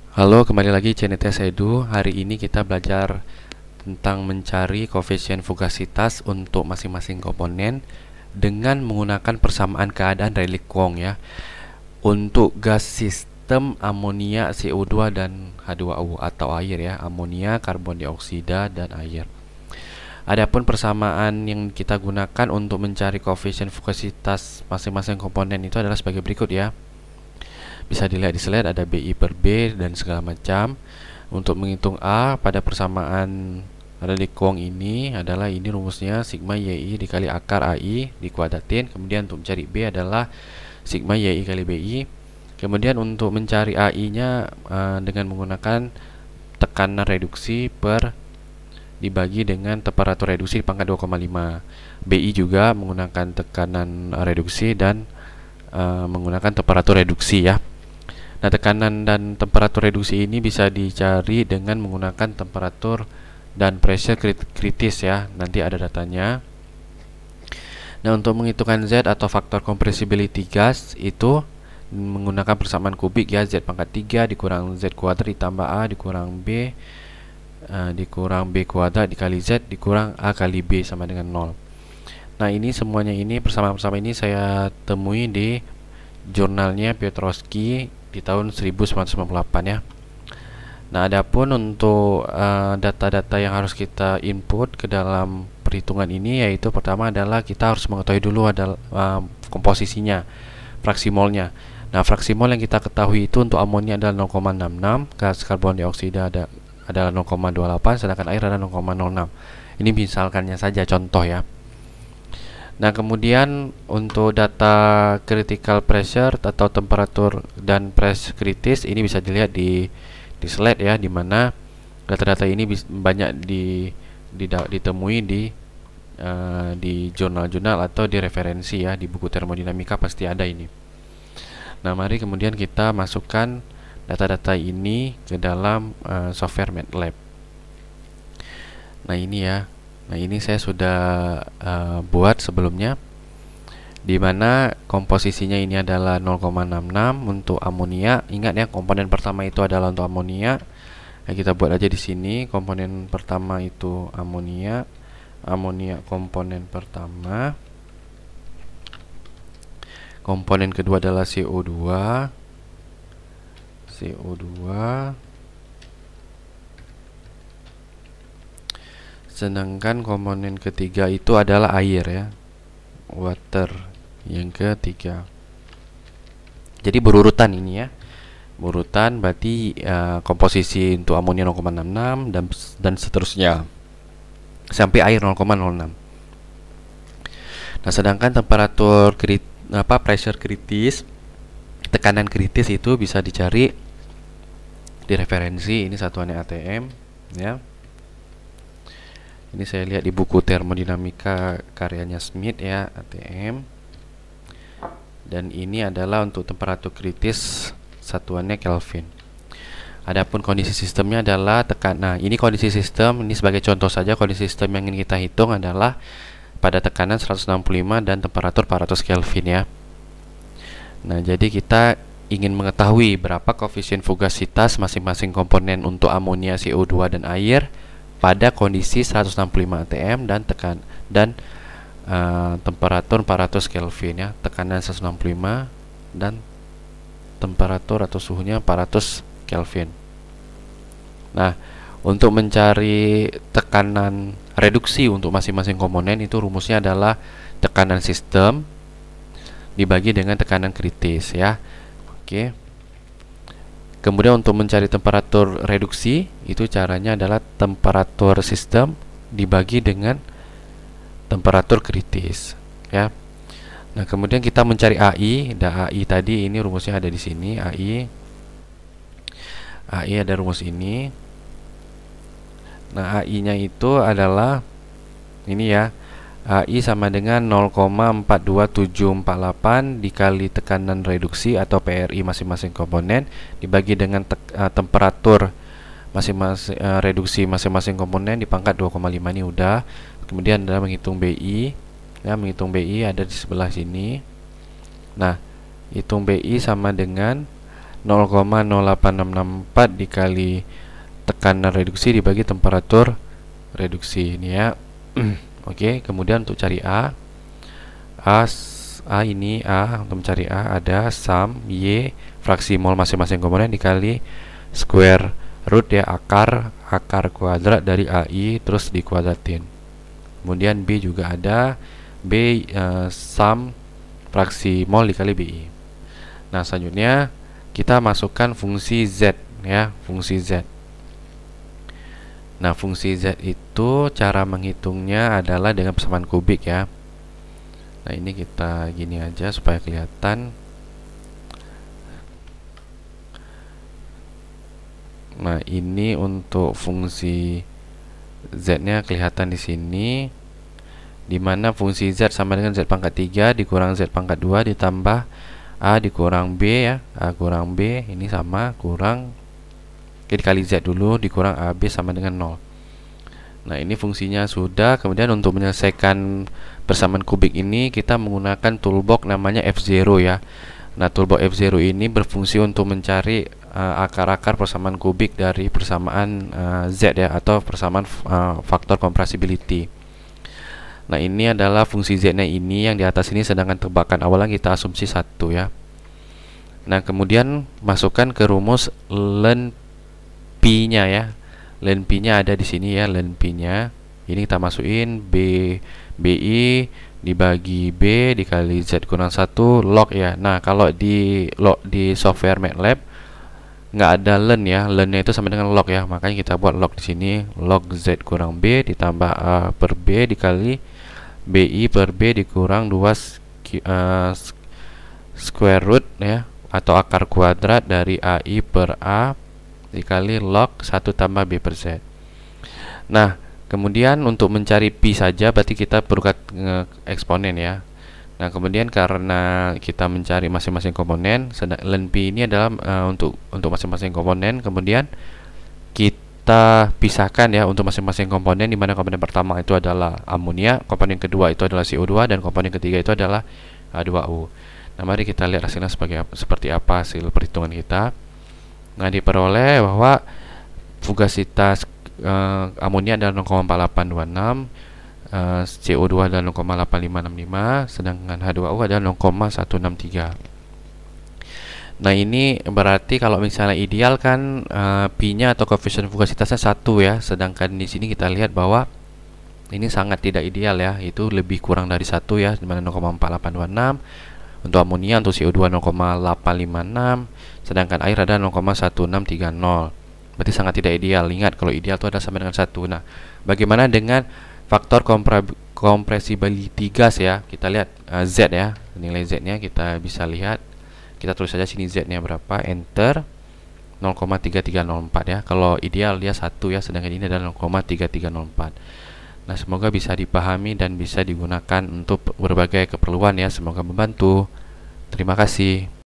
Halo, kembali lagi CNTS Edu. Hari ini kita belajar tentang mencari koefisien fugasitas untuk masing-masing komponen dengan menggunakan persamaan keadaan Rayleigh Kwong ya. Untuk gas sistem amonia, CO2 dan H2O atau air ya, amonia, karbon dioksida dan air. Adapun persamaan yang kita gunakan untuk mencari koefisien fugasitas masing-masing komponen itu adalah sebagai berikut ya. Bisa dilihat di slide, ada BI per B dan segala macam. Untuk menghitung A pada persamaan Rayleigh Kwong ini adalah ini rumusnya sigma YI dikali akar AI dikuadratin. Kemudian untuk mencari B adalah sigma YI kali BI. Kemudian untuk mencari AI nya dengan menggunakan tekanan reduksi per dibagi dengan temperatur reduksi pangkat 2,5. BI juga menggunakan tekanan reduksi dan menggunakan temperatur reduksi ya. Nah, tekanan dan temperatur reduksi ini bisa dicari dengan menggunakan temperatur dan pressure kritis ya. Nanti ada datanya. Nah, untuk menghitungkan Z atau faktor compressibility gas itu menggunakan persamaan kubik ya, Z pangkat 3 dikurang Z kuadrat ditambah A dikurang B dikurang B kuadrat dikali Z dikurang A kali B sama dengan 0. Nah, ini semuanya ini persamaan-persamaan ini saya temui di jurnalnya Piotrowski di tahun 1998 ya. Nah, adapun untuk data-data yang harus kita input ke dalam perhitungan ini, yaitu pertama adalah kita harus mengetahui dulu adalah komposisinya, fraksi molnya. Nah, fraksi mol yang kita ketahui itu untuk amonia adalah 0,66, gas karbon dioksida adalah 0,28, sedangkan air adalah 0,06. Ini misalkannya saja contoh ya. Nah, kemudian untuk data critical pressure atau temperatur dan press kritis ini bisa dilihat di slide ya, di mana data-data ini banyak ditemui di jurnal-jurnal atau di referensi ya, di buku termodinamika pasti ada ini. Nah, mari kemudian kita masukkan data-data ini ke dalam software MATLAB. Nah, ini ya. Nah, ini saya sudah buat sebelumnya, di mana komposisinya ini adalah 0,66 untuk amonia. Ingat ya, komponen pertama itu adalah untuk amonia. Nah, kita buat aja di sini. Komponen pertama itu amonia. Amonia komponen pertama. Komponen kedua adalah CO2. Sedangkan komponen ketiga itu adalah air ya, water yang ketiga. Jadi berurutan ini ya, berurutan berarti komposisi untuk amonia 0,66 dan seterusnya sampai air 0,06. Nah, sedangkan temperatur pressure kritis, tekanan kritis itu bisa dicari di referensi, ini satuannya ATM ya. Ini saya lihat di buku termodinamika karyanya Smith ya, ATM. Dan ini adalah untuk temperatur kritis, satuannya Kelvin. Adapun kondisi sistemnya adalah tekanan. Nah, ini kondisi sistem, ini sebagai contoh saja kondisi sistem yang ingin kita hitung adalah pada tekanan 165 dan temperatur 400 Kelvin ya. Nah, jadi kita ingin mengetahui berapa koefisien fugasitas masing-masing komponen untuk amonia, CO2 dan air pada kondisi 165 atm dan temperatur 400 Kelvin ya, tekanan 165 dan temperatur atau suhunya 400 Kelvin. Nah, untuk mencari tekanan reduksi untuk masing-masing komponen itu rumusnya adalah tekanan sistem dibagi dengan tekanan kritis ya. Oke. Kemudian untuk mencari temperatur reduksi itu caranya adalah temperatur sistem dibagi dengan temperatur kritis ya. Nah, kemudian kita mencari AI. Nah, AI tadi ini rumusnya ada di sini. AI ada rumus ini. Nah, AI-nya itu adalah ini ya. AI sama dengan 0,42748 dikali tekanan reduksi atau PRI masing-masing komponen dibagi dengan temperatur masing-masing reduksi masing-masing komponen di pangkat 2,5 ini udah. Kemudian adalah menghitung BI ya, menghitung BI ada di sebelah sini. Nah, hitung BI sama dengan 0,08664 dikali tekanan reduksi dibagi temperatur reduksi ini ya. Oke, kemudian untuk cari A ini untuk mencari A ada sum Y fraksi mol masing-masing komponen dikali square root ya, akar kuadrat dari AI terus dikuadratin. Kemudian B juga ada B sum fraksi mol dikali BI. Nah, selanjutnya kita masukkan fungsi Z ya, fungsi Z. Nah, fungsi Z itu cara menghitungnya adalah dengan persamaan kubik ya. Nah, ini kita gini aja supaya kelihatan. Nah, ini untuk fungsi Z-nya kelihatan di sini, dimana fungsi Z sama dengan Z pangkat 3 dikurang Z pangkat 2 ditambah A dikurang B ya, A kurang B ini sama kurang dikali Z dulu dikurang AB sama dengan 0. Nah, ini fungsinya sudah. Kemudian untuk menyelesaikan persamaan kubik ini kita menggunakan toolbox namanya F0 ya. Nah, toolbox F0 ini berfungsi untuk mencari akar-akar persamaan kubik dari persamaan Z ya, atau persamaan faktor compressibility. Nah, ini adalah fungsi Z-nya ini yang di atas ini, sedangkan tebakan awalnya kita asumsi 1 ya. Nah, kemudian masukkan ke rumus ln P-nya ya. Ln P-nya ada di sini ya, ln P-nya. Ini kita masukin BI dibagi B dikali Z kurang 1 log ya. Nah, kalau di software MATLAB nggak ada ln ya, ln-nya itu sama dengan log ya, makanya kita buat log di sini, log Z kurang B ditambah A per B dikali BI per B dikurang 2 square root ya, atau akar kuadrat dari AI per A dikali log 1 tambah B per Z. Nah, kemudian untuk mencari P saja berarti kita perlu eksponen ya. Nah, kemudian karena kita mencari masing-masing komponen, ln P ini adalah untuk masing-masing komponen. Kemudian kita pisahkan ya untuk masing-masing komponen, di mana komponen pertama itu adalah amonia, komponen kedua itu adalah CO2, dan komponen ketiga itu adalah H2O. Nah, mari kita lihat hasilnya seperti apa hasil perhitungan kita. Nah, diperoleh bahwa fugasitas amonia adalah 0,4826, CO2 adalah 0,8565, sedangkan H2O adalah 0,163. Nah, ini berarti kalau misalnya ideal kan P-nya atau koefisien fugasitasnya 1 ya, sedangkan di sini kita lihat bahwa ini sangat tidak ideal ya, itu lebih kurang dari 1 ya, dimana 0,4826 untuk amonia, untuk CO2 0,856, sedangkan air ada 0,1630. Berarti sangat tidak ideal. Ingat, kalau ideal itu ada sama dengan 1. Nah, bagaimana dengan faktor compressibility gas ya? Kita lihat Z ya, nilai Z-nya kita bisa lihat. Kita tulis saja sini Z-nya berapa, enter, 0,3304 ya. Kalau ideal dia 1 ya, sedangkan ini adalah 0,3304. Nah, semoga bisa dipahami dan bisa digunakan untuk berbagai keperluan ya. Semoga membantu. Terima kasih.